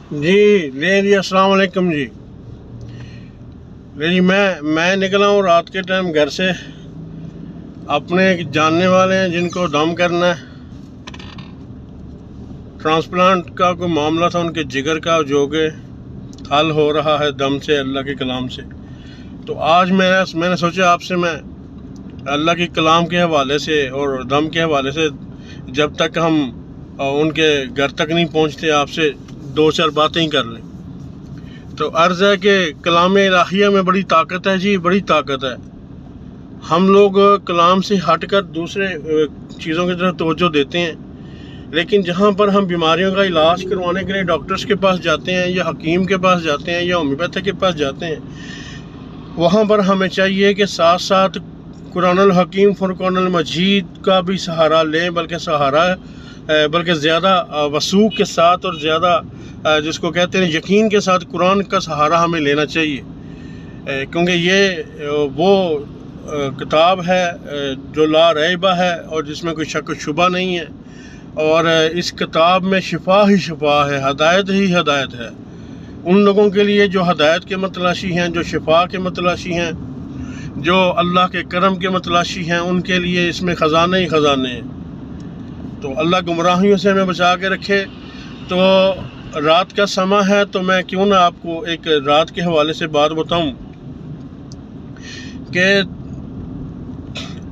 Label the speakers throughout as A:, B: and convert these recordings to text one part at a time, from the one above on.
A: جی السلام علیکم جی میں نکلا ہوں رات کے ٹائم گھر سے. اپنے جاننے والے ہیں جن کو دم کرنا ہے، ٹرانسپلانٹ کا کوئی معاملہ تھا ان کے جگر کا، جو کہ حل ہو رہا ہے دم سے، اللہ کے کلام سے. تو آج میں نے سوچا آپ سے میں اللہ کے کلام کے حوالے سے اور دم کے حوالے سے، جب تک ہم ان کے گھر تک نہیں پہنچتے، آپ سے دو چار باتیں ہی کر لیں. تو عرض ہے کہ کلام الہیہ میں بڑی طاقت ہے جی، بڑی طاقت ہے. ہم لوگ کلام سے ہٹ کر دوسرے چیزوں کی طرف توجہ دیتے ہیں، لیکن جہاں پر ہم بیماریوں کا علاج کروانے کے لیے ڈاکٹرز کے پاس جاتے ہیں یا حکیم کے پاس جاتے ہیں یا ہومیوپیتھی کے پاس جاتے ہیں، وہاں پر ہمیں چاہیے کہ ساتھ ساتھ قرآن الحکیم فرقان المجید کا بھی سہارا لیں، بلکہ زیادہ وثوق کے ساتھ اور زیادہ جس کو کہتے ہیں یقین کے ساتھ قرآن کا سہارا ہمیں لینا چاہیے، کیونکہ یہ وہ کتاب ہے جو لا ریبہ ہے اور جس میں کوئی شک و شبہ نہیں ہے. اور اس کتاب میں شفا ہی شفا ہے، ہدایت ہی ہدایت ہے. ان لوگوں کے لیے جو ہدایت کے متلاشی ہیں، جو شفا کے متلاشی ہیں، جو اللہ کے کرم کے متلاشی ہیں، ان کے لیے اس میں خزانے ہی خزانے ہیں. تو اللہ گمراہیوں سے ہمیں بچا کے رکھے. تو رات کا سماں ہے، تو میں کیوں نہ آپ کو ایک رات کے حوالے سے بات بتاؤں کہ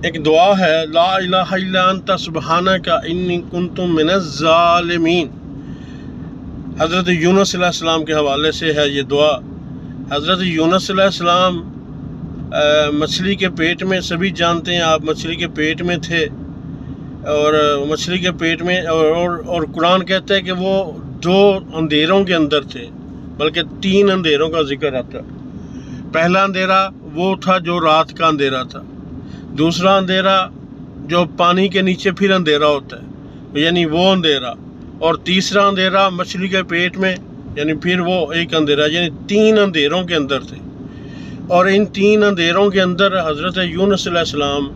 A: ایک دعا ہے، لا الہ الا انت سبحانک انی کنت من الظالمین. حضرت یونس علیہ السلام کے حوالے سے ہے یہ دعا. حضرت یونس علیہ السلام مچھلی کے پیٹ میں، سبھی جانتے ہیں آپ، مچھلی کے پیٹ میں تھے، اور مچھلی کے پیٹ میں اور قرآن کہتا ہے کہ وہ 2 اندھیروں کے اندر تھے، بلکہ 3 اندھیروں کا ذکر آتا ہے. پہلا اندھیرا وہ تھا جو رات کا اندھیرا تھا، دوسرا اندھیرا جو پانی کے نیچے پھر اندھیرا ہوتا ہے، یعنی وہ اندھیرا، اور تیسرا اندھیرا مچھلی کے پیٹ میں، یعنی پھر وہ ایک اندھیرا، یعنی 3 اندھیروں کے اندر تھے. اور ان 3 اندھیروں کے اندر حضرت یونس علیہ السلام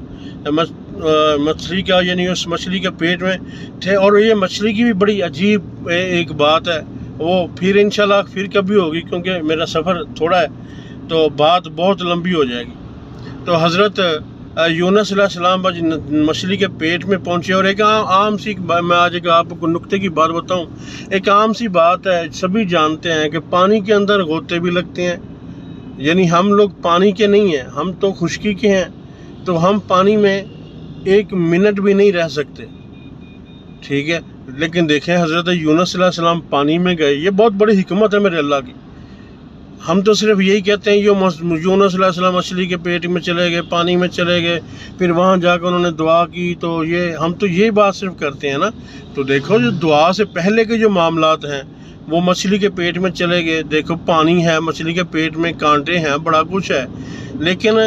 A: مچھلی کا، یعنی اس مچھلی کے پیٹ میں تھے. اور یہ مچھلی کی بھی بڑی عجیب ایک بات ہے، وہ پھر انشاءاللہ پھر کبھی ہوگی، کیونکہ میرا سفر تھوڑا ہے تو بات بہت لمبی ہو جائے گی. تو حضرت یونس علیہ السلام مچھلی کے پیٹ میں پہنچے، اور ایک عام سی، میں آج ایک آپ کو نکتے کی بات بتاؤں. ایک عام سی بات ہے، سبھی جانتے ہیں کہ پانی کے اندر غوطے بھی لگتے ہیں، یعنی ہم لوگ پانی کے نہیں ہیں، ہم تو خشکی کے ہیں، تو ہم پانی میں 1 منٹ بھی نہیں رہ سکتے، ٹھیک ہے. لیکن دیکھیں حضرت یونس علیہ السلام پانی میں گئے، یہ بہت بڑی حکمت ہے میرے اللہ کی. ہم تو صرف یہی کہتے ہیں یونس علیہ السلام مچھلی کے پیٹ میں چلے گئے، پانی میں چلے گئے، پھر وہاں جا کر انہوں نے دعا کی، تو ہم تو یہی بات صرف کرتے ہیں نا. تو دیکھو جو دعا سے پہلے کے جو معاملات ہیں، وہ مچھلی کے پیٹ میں چلے گئے. دیکھو پانی ہے، مچھلی کے پیٹ میں کانٹے ہیں، بڑا کچھ ہے، لیکن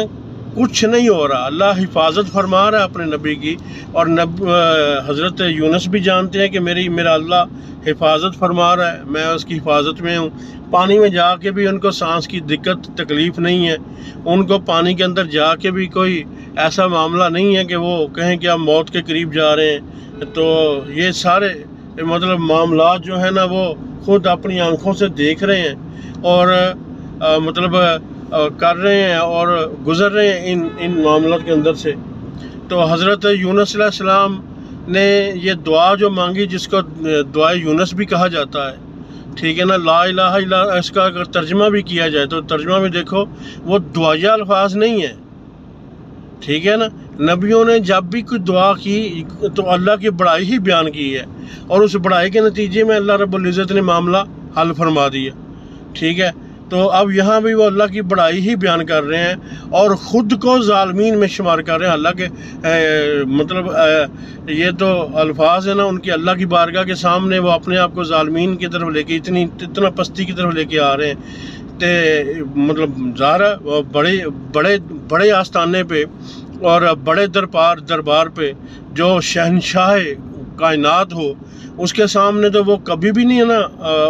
A: کچھ نہیں ہو رہا. اللہ حفاظت فرما رہا ہے اپنے نبی کی، اور حضرت یونس بھی جانتے ہیں کہ میرا اللہ حفاظت فرما رہا ہے، میں اس کی حفاظت میں ہوں. پانی میں جا کے بھی ان کو سانس کی دقت تکلیف نہیں ہے، ان کو پانی کے اندر جا کے بھی کوئی ایسا معاملہ نہیں ہے کہ وہ کہیں کہ آپ موت کے قریب جا رہے ہیں. تو یہ سارے مطلب معاملات جو ہیں نا، وہ خود اپنی آنکھوں سے دیکھ رہے ہیں اور مطلب کر رہے ہیں اور گزر رہے ہیں ان معاملات کے اندر سے. تو حضرت یونس علیہ السلام نے یہ دعا جو مانگی، جس کو دعائے یونس بھی کہا جاتا ہے، ٹھیک ہے نا، لا الہ الا، اس کا اگر ترجمہ بھی کیا جائے تو ترجمہ میں دیکھو وہ دعائیہ الفاظ نہیں ہیں، ٹھیک ہے نا. نبیوں نے جب بھی کوئی دعا کی تو اللہ کی بڑائی ہی بیان کی ہے، اور اس بڑائی کے نتیجے میں اللہ رب العزت نے معاملہ حل فرما دیا، ٹھیک ہے. تو اب یہاں بھی وہ اللہ کی بڑائی ہی بیان کر رہے ہیں اور خود کو ظالمین میں شمار کر رہے ہیں. اللہ کے مطلب یہ تو الفاظ ہیں نا ان کی، اللہ کی بارگاہ کے سامنے وہ اپنے آپ کو ظالمین کی طرف لے کے اتنا پستی کی طرف لے کے آ رہے ہیں. تے مطلب ظاہر بڑے آستانے پہ اور بڑے دربار پہ جو شہنشاہ کائنات ہو اس کے سامنے تو وہ کبھی بھی نہیں ہے نا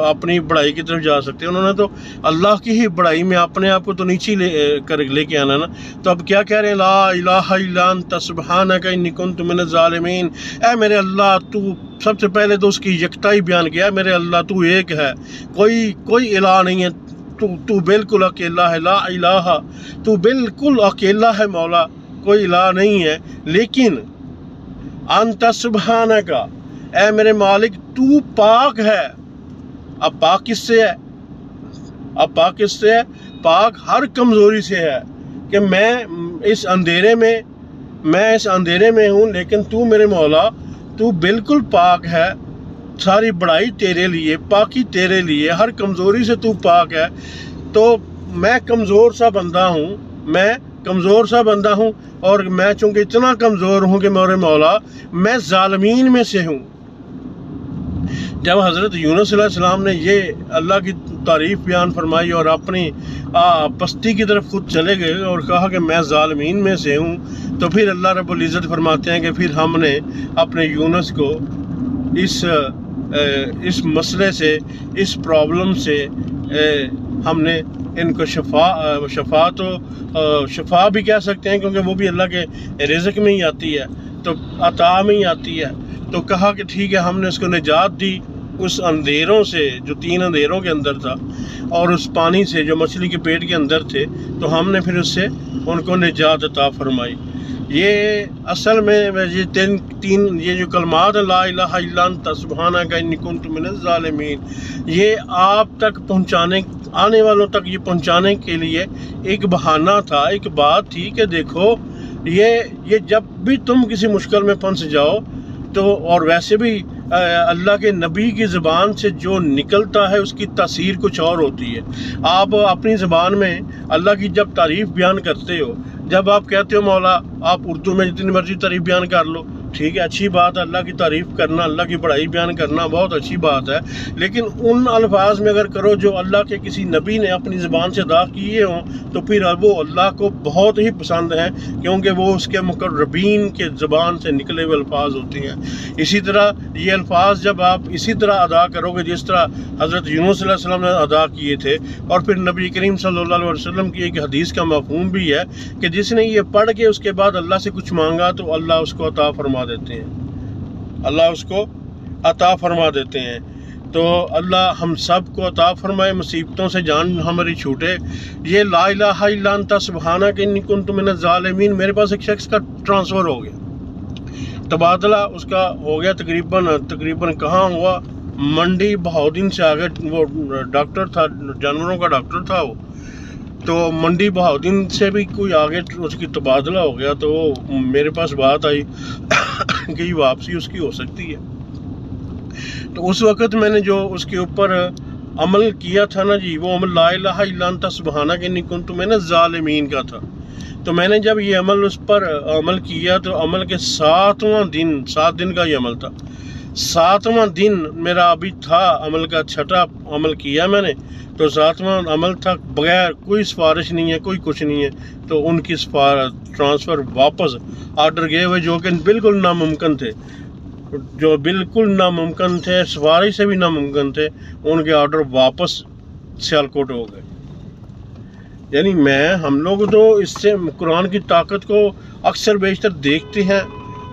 A: اپنی بڑائی کی طرف جا سکتے. انہوں نے تو اللہ کی ہی بڑائی میں اپنے آپ کو تو نیچے لے کے آنا نا. تو اب کیا کہہ رہے ہیں؟ لا الہ الا انت سبحانک انی کنت من الظالمین. اے میرے اللہ تو سب سے پہلے تو اس کی یکتائی بیان کیا. میرے اللہ تو ایک ہے, کوئی الہ نہیں ہے, تو بالکل اکیلا ہے. لا الہ, تو بالکل اکیلا ہے مولا, کوئی الہ نہیں ہے. لیکن انت سبحانک, اے میرے مالک تو پاک ہے. اب پاک کس سے ہے؟ پاک ہر کمزوری سے ہے کہ میں اس اندھیرے میں ہوں, لیکن تو میرے مولا تو بالکل پاک ہے. ساری بڑائی تیرے لیے, پاکی تیرے لیے, ہر کمزوری سے تو پاک ہے. تو میں کمزور سا بندہ ہوں اور میں چونکہ اتنا کمزور ہوں کہ میرے مولا میں ظالمین میں سے ہوں. جب حضرت یونس علیہ السلام نے یہ اللہ کی تعریف بیان فرمائی اور اپنی پستی کی طرف خود چلے گئے اور کہا کہ میں ظالمین میں سے ہوں, تو پھر اللہ رب العزت فرماتے ہیں کہ پھر ہم نے اپنے یونس کو اس مسئلے سے, اس پرابلم سے ہم نے ان کو شفا بھی کہہ سکتے ہیں کیونکہ وہ بھی اللہ کے رزق میں ہی آتی ہے, تو عطا میں ہی آتی ہے. تو کہا کہ ٹھیک ہے, ہم نے اس کو نجات دی اس اندھیروں سے جو 3 اندھیروں کے اندر تھا, اور اس پانی سے جو مچھلی کے پیٹ کے اندر تھے, تو ہم نے پھر اس سے ان کو نجات عطا فرمائی. یہ اصل میں یہ جو کلمات لا الہ الا انت سبحانک انی کنت من الظالمین, یہ آپ تک آنے والوں تک یہ پہنچانے کے لیے ایک بہانہ تھا, ایک بات تھی کہ دیکھو یہ جب بھی تم کسی مشکل میں پھنس جاؤ تو, اور ویسے بھی اللہ کے نبی کی زبان سے جو نکلتا ہے اس کی تاثیر کچھ اور ہوتی ہے. آپ اپنی زبان میں اللہ کی جب تعریف بیان کرتے ہو, جب آپ کہتے ہو مولا, آپ اردو میں جتنی مرضی تعریف بیان کر لو, ٹھیک ہے, اچھی بات ہے, اللہ کی تعریف کرنا, اللہ کی بڑائی بیان کرنا بہت اچھی بات ہے. لیکن ان الفاظ میں اگر کرو جو اللہ کے کسی نبی نے اپنی زبان سے ادا کیے ہوں, تو پھر وہ اللہ کو بہت ہی پسند ہیں, کیونکہ وہ اس کے مقربین کے زبان سے نکلے ہوئے الفاظ ہوتے ہیں. اسی طرح یہ الفاظ جب آپ اسی طرح ادا کرو گے جس طرح حضرت یونس علیہ السلام نے ادا کیے تھے, اور پھر نبی کریم صلی اللہ علیہ وسلم کی ایک حدیث کا مفہوم بھی ہے کہ جس نے یہ پڑھ کے اس کے بعد اللہ سے کچھ مانگا تو اللہ اس کو عطا فرما دیتے ہیں. تو اللہ ہم سب کو عطا فرمائے, مصیبتوں سے جان ہماری چھوٹے. یہ لا الہ الا انت سبحانک انی کنت من الظالمین, میرے پاس ایک شخص کا ٹرانسفر ہو گیا, تبادلہ اس کا ہو گیا, تقریباً کہاں ہوا, منڈی بہاؤدین سے آگے. وہ ڈاکٹر تھا, جانوروں کا ڈاکٹر تھا وہ, تو منڈی بہاؤدین سے بھی کوئی آگے اس کی تبادلہ ہو گیا. تو میرے پاس بات آئی کہ یہ واپسی اس کی ہو سکتی ہے. تو اس وقت میں نے جو اس کے اوپر عمل کیا تھا نا جی, وہ عمل لا الہ الا انت سبحانک انی کنت من الظالمین کا تھا. تو میں نے جب یہ عمل اس پر عمل کیا تو عمل کے 7 دن کا یہ عمل تھا. 7واں دن میرا ابھی تھا, عمل کا 6واں عمل کیا میں نے, تو 7واں عمل تھا, بغیر کوئی سفارش نہیں ہے, کوئی کچھ نہیں ہے. تو ان کی ٹرانسفر واپس آرڈر گئے ہوئے جو کہ بالکل ناممکن تھے, سفارش سے بھی ناممکن تھے, ان کے آرڈر واپس سیالکوٹ ہو گئے. یعنی ہم لوگ تو اس سے قرآن کی طاقت کو اکثر بیشتر دیکھتے ہیں,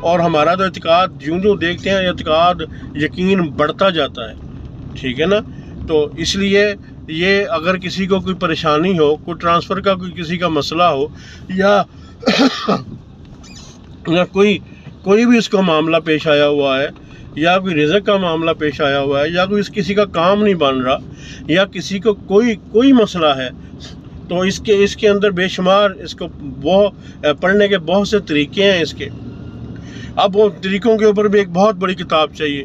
A: اور ہمارا تو اعتقاد جو دیکھتے ہیں اعتقاد یقین بڑھتا جاتا ہے, ٹھیک ہے نا. تو اس لیے یہ اگر کسی کو کوئی پریشانی ہو, کوئی ٹرانسفر کا کسی کا مسئلہ ہو, یا کوئی بھی اس کا معاملہ پیش آیا ہوا ہے, یا کوئی رزق کا معاملہ پیش آیا ہوا ہے, یا کوئی کسی کا کام نہیں بن رہا, یا کسی کو کوئی مسئلہ ہے, تو اس کے اندر بے شمار اس کو پڑھنے کے بہت سے طریقے ہیں اس کے. اب وہ طریقوں کے اوپر بھی ایک بہت بڑی کتاب چاہیے,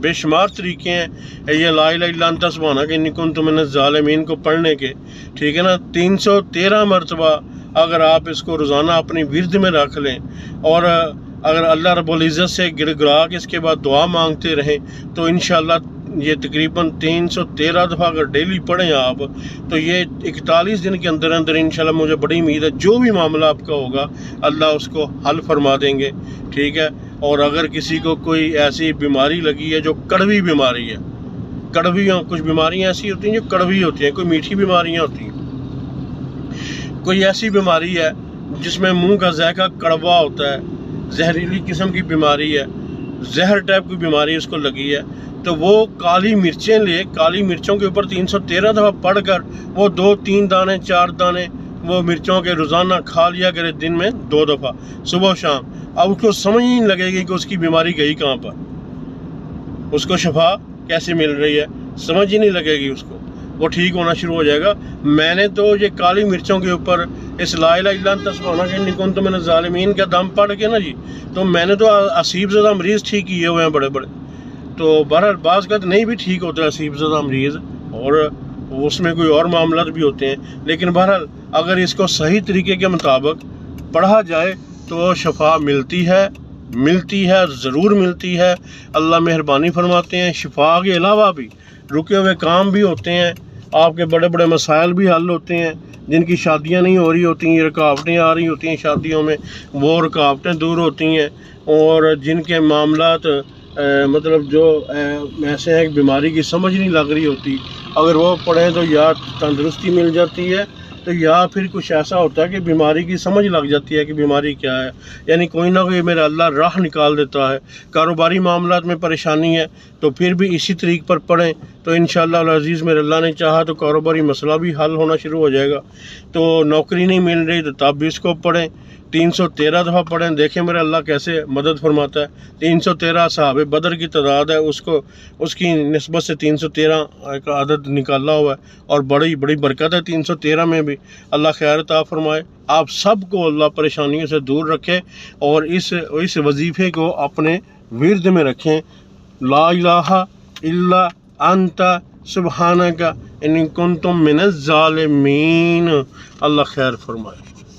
A: بے شمار طریقے ہیں یہ لا الہ الا انت سبحانک انی کنت من الظالمین کو پڑھنے کے, ٹھیک ہے نا. 313 مرتبہ اگر آپ اس کو روزانہ اپنی ورد میں رکھ لیں, اور اگر اللہ رب العزت سے گڑگڑا کے اس کے بعد دعا مانگتے رہیں, تو انشاءاللہ یہ تقریباً 313 دفعہ اگر ڈیلی پڑھیں آپ, تو یہ 41 دن کے اندر انشاءاللہ مجھے بڑی امید ہے جو بھی معاملہ آپ کا ہوگا اللہ اس کو حل فرما دیں گے, ٹھیک ہے. اور اگر کسی کو کوئی ایسی بیماری لگی ہے جو کڑوی بیماری ہے، کڑویاں کچھ بیماریاں ایسی ہوتی ہیں جو کڑوی ہوتی ہیں، کوئی میٹھی بیماریاں ہوتی ہیں، کوئی ایسی بیماری ہے جس میں منہ کا ذائقہ کڑوا ہوتا ہے، زہریلی قسم کی بیماری ہے، زہر ٹائپ کی بیماری اس کو لگی ہے، تو وہ کالی مرچیں لے، کالی مرچوں کے اوپر 313 دفعہ پڑھ کر وہ 2-3 دانے 4 دانے وہ مرچوں کے روزانہ کھا لیا کرے، دن میں 2 دفعہ صبح و شام۔ اب اس کو سمجھ ہی نہیں لگے گی کہ اس کی بیماری گئی کہاں پر، اس کو شفا کیسے مل رہی ہے، سمجھ ہی نہیں لگے گی اس کو، وہ ٹھیک ہونا شروع ہو جائے گا۔ میں نے تو یہ کالی مرچوں کے اوپر اس لا الہ الا انت سبحانک انی کنت من الظالمین کا دم پڑھ کے نا جی، تو میں نے تو اسیب زدہ مریض ٹھیک کیے ہوئے ہیں بڑے بڑے۔ تو بہرحال بعض کا نہیں بھی ٹھیک ہوتا ہے اسیب زدہ مریض، اور اس میں کوئی اور معاملات بھی ہوتے ہیں، لیکن بہرحال اگر اس کو صحیح طریقے کے مطابق پڑھا جائے تو شفا ملتی ہے، ضرور ملتی ہے۔ اللہ مہربانی فرماتے ہیں، شفا کے علاوہ بھی رکے ہوئے کام بھی ہوتے ہیں، آپ کے بڑے بڑے مسائل بھی حل ہوتے ہیں، جن کی شادیاں نہیں ہو رہی ہوتی ہیں، رکاوٹیں آ رہی ہوتی ہیں شادیوں میں، وہ رکاوٹیں دور ہوتی ہیں، اور جن کے معاملات مطلب جو ایسے ہیں بیماری کی سمجھ نہیں لگ رہی ہوتی، اگر وہ پڑھیں تو یا تندرستی مل جاتی ہے، تو یا پھر کچھ ایسا ہوتا ہے کہ بیماری کی سمجھ لگ جاتی ہے کہ بیماری کیا ہے، یعنی کوئی نہ کوئی میرا اللہ راہ نکال دیتا ہے۔ کاروباری معاملات میں پریشانی ہے تو پھر بھی اسی طریق پر پڑھیں تو انشاءاللہ العزیز میرے اللہ نے چاہا تو کاروباری مسئلہ بھی حل ہونا شروع ہو جائے گا۔ تو نوکری نہیں مل رہی تو تب بھی اس کو پڑھیں، 313 دفعہ پڑھیں، دیکھیں میرا اللہ کیسے مدد فرماتا ہے۔ 313 صحابہ بدر کی تعداد ہے، اس کی نسبت سے 313 کا عدد نکالا ہوا ہے، اور بڑی بڑی برکت ہے 313 میں بھی۔ اللہ خیر عطا فرمائے، آپ سب کو اللہ پریشانیوں سے دور رکھے، اور اس وظیفے کو اپنے ورد میں رکھیں، لا الہ الا انت سبحانک انی کنت من الظالمین۔ اللہ خیر فرمائے۔